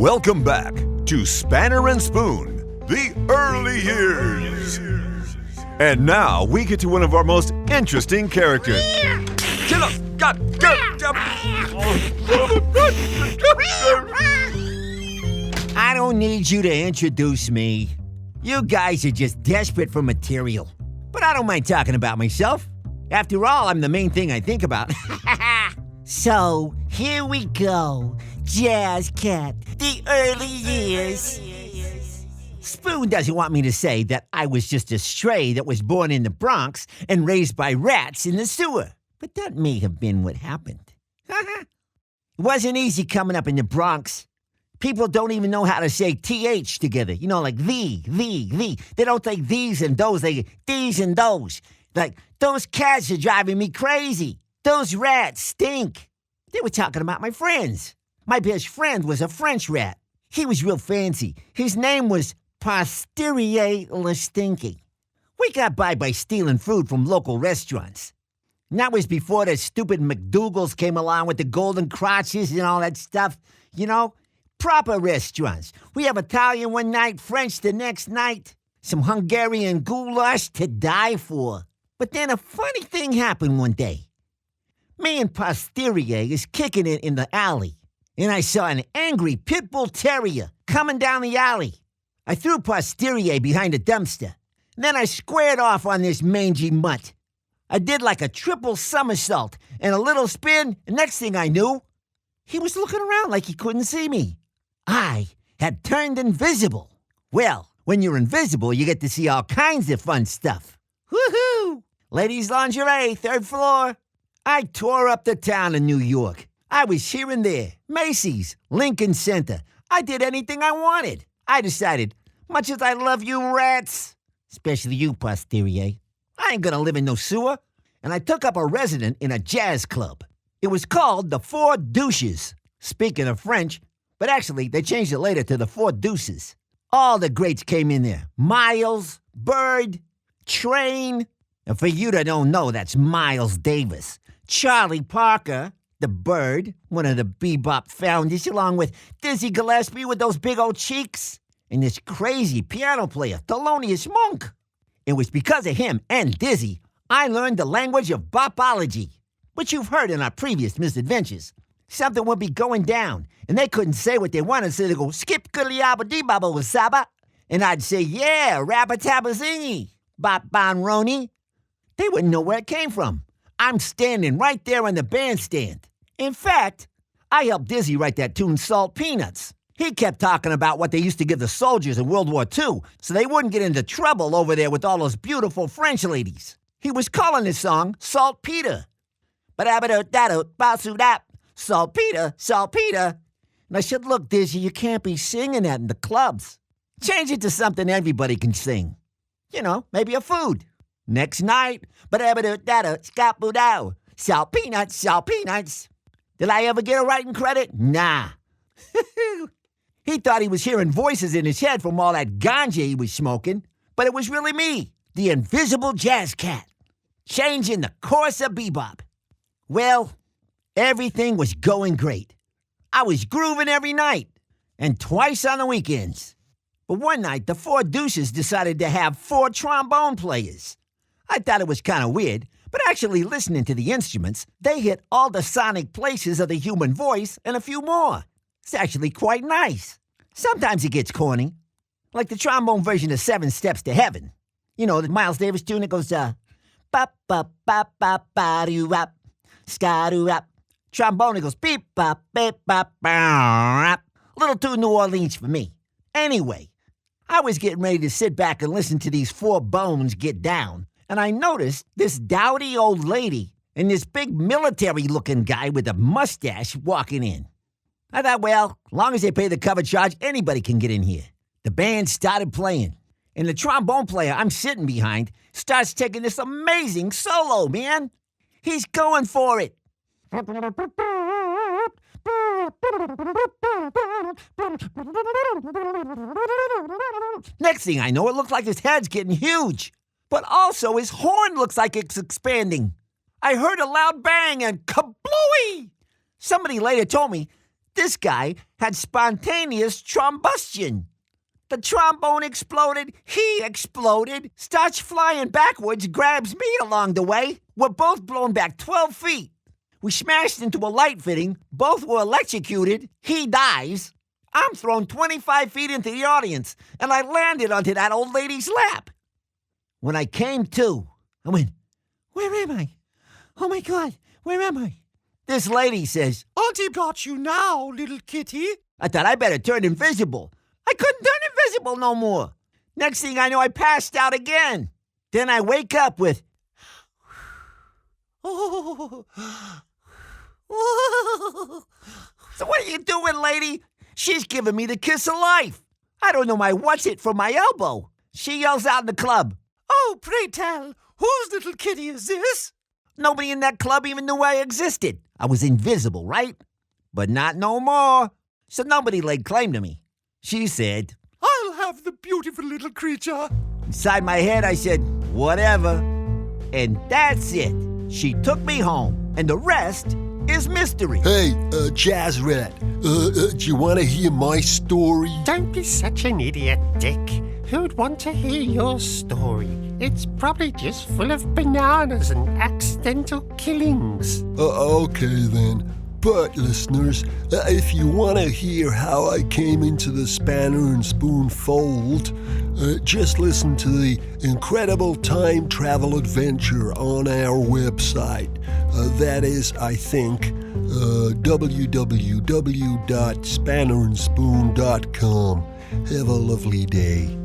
Welcome back to Spanner and Spoon, the early years. And now we get to one of our most interesting characters. Get up! Get up! I don't need you to introduce me. You guys are just desperate for material. But I don't mind talking about myself. After all, I'm the main thing I think about. So, here we go. Jazz Cat, the early years. Spoon doesn't want me to say that I was just a stray that was born in the Bronx and raised by rats in the sewer. But that may have been what happened. It wasn't easy coming up in the Bronx. People don't even know how to say TH together. You know, like the. They don't say these and those, they these and those. Like, those cats are driving me crazy. Those rats stink. They were talking about my friends. My best friend was a French rat. He was real fancy. His name was Posterior Le Stinky. We got by stealing food from local restaurants. And that was before the stupid McDougal's came along with the golden crotches and all that stuff. You know, proper restaurants. We have Italian one night, French the next night. Some Hungarian goulash to die for. But then a funny thing happened one day. Me and Posterior is kicking it in the alley. And I saw an angry pit bull terrier coming down the alley. I threw Posterior behind a dumpster. Then I squared off on this mangy mutt. I did like a triple somersault and a little spin, and next thing I knew, he was looking around like he couldn't see me. I had turned invisible. Well, when you're invisible, you get to see all kinds of fun stuff. Woohoo! Ladies' lingerie, 3rd floor. I tore up the town of New York. I was here and there. Macy's, Lincoln Center. I did anything I wanted. I decided, much as I love you rats, especially you, Posterior, I ain't gonna live in no sewer. And I took up a resident in a jazz club. It was called the Four Douches. Speaking of French, but actually they changed it later to the Four Deuces. All the greats came in there. Miles, Bird, Train. And for you that don't know, that's Miles Davis. Charlie Parker, the Bird, one of the bebop founders, along with Dizzy Gillespie with those big old cheeks. And this crazy piano player, Thelonious Monk. It was because of him and Dizzy I learned the language of bopology, which you've heard in our previous misadventures. Something would be going down, and they couldn't say what they wanted, so they'd go, skip kiliaba dee baba wasaba. And I'd say, yeah, rabba-tabba-zingy, bop-bon-roni. They wouldn't know where it came from. I'm standing right there on the bandstand. In fact, I helped Dizzy write that tune, Salt Peanuts. He kept talking about what they used to give the soldiers in World War II, so they wouldn't get into trouble over there with all those beautiful French ladies. He was calling this song Saltpeter. Ba-da-ba-da-da-ba-su-dap. Saltpeter, saltpeter. And I said, look, Dizzy, you can't be singing that in the clubs. Change it to something everybody can sing. You know, maybe a food. Next night, ba-da-ba-da-da-da-scap-boo-dow. Salt peanuts, salt peanuts. Did I ever get a writing credit? Nah. He thought he was hearing voices in his head from all that ganja he was smoking, but it was really me, the invisible jazz cat, changing the course of bebop. Well, everything was going great. I was grooving every night, and twice on the weekends. But one night, the Four Deuces decided to have 4 trombone players. I thought it was kind of weird, but actually listening to the instruments, they hit all the sonic places of the human voice and a few more. It's actually quite nice. Sometimes it gets corny, like the trombone version of 7 Steps to Heaven. You know, the Miles Davis tune that goes, ba-ba-ba-ba-ba-doo-wop, ska-doo-wop. Trombone, it goes, beep-bop-beep-bop-bop. A little too New Orleans for me. Anyway, I was getting ready to sit back and listen to these 4 bones get down, and I noticed this dowdy old lady and this big military-looking guy with a mustache walking in. I thought, well, as long as they pay the cover charge, anybody can get in here. The band started playing, and the trombone player I'm sitting behind starts taking this amazing solo, man. He's going for it. Next thing I know, it looks like his head's getting huge, but also his horn looks like it's expanding. I heard a loud bang and kablooey! Somebody later told me This guy had spontaneous trombustion. The trombone exploded, he exploded, starts flying backwards, grabs me along the way. We're both blown back 12 feet. We smashed into a light fitting, both were electrocuted, he dies. I'm thrown 25 feet into the audience, and I landed onto that old lady's lap. When I came to, I went, "Where am I? Oh my God, where am I?" This lady says, "Auntie got you now, little kitty." I thought I better turn invisible. I couldn't turn invisible no more. Next thing I know, I passed out again. Then I wake up with, Oh. "So what are you doing, lady?" She's giving me the kiss of life. I don't know my what's it from my elbow. She yells out in the club. Oh, pray tell, whose little kitty is this? Nobody in that club even knew I existed. I was invisible, right? But not no more. So nobody laid claim to me. She said, "I'll have the beautiful little creature." Inside my head, I said, whatever. And that's it. She took me home, and the rest is mystery. Hey, Jazz Rat, do you want to hear my story? Don't be such an idiot, Dick. Who'd want to hear your story? It's probably just full of bananas and accidental killings. Okay then. But, listeners, if you want to hear how I came into the Spanner and Spoon fold, just listen to the incredible time travel adventure on our website. That is, I think, www.spannerandspoon.com. Have a lovely day.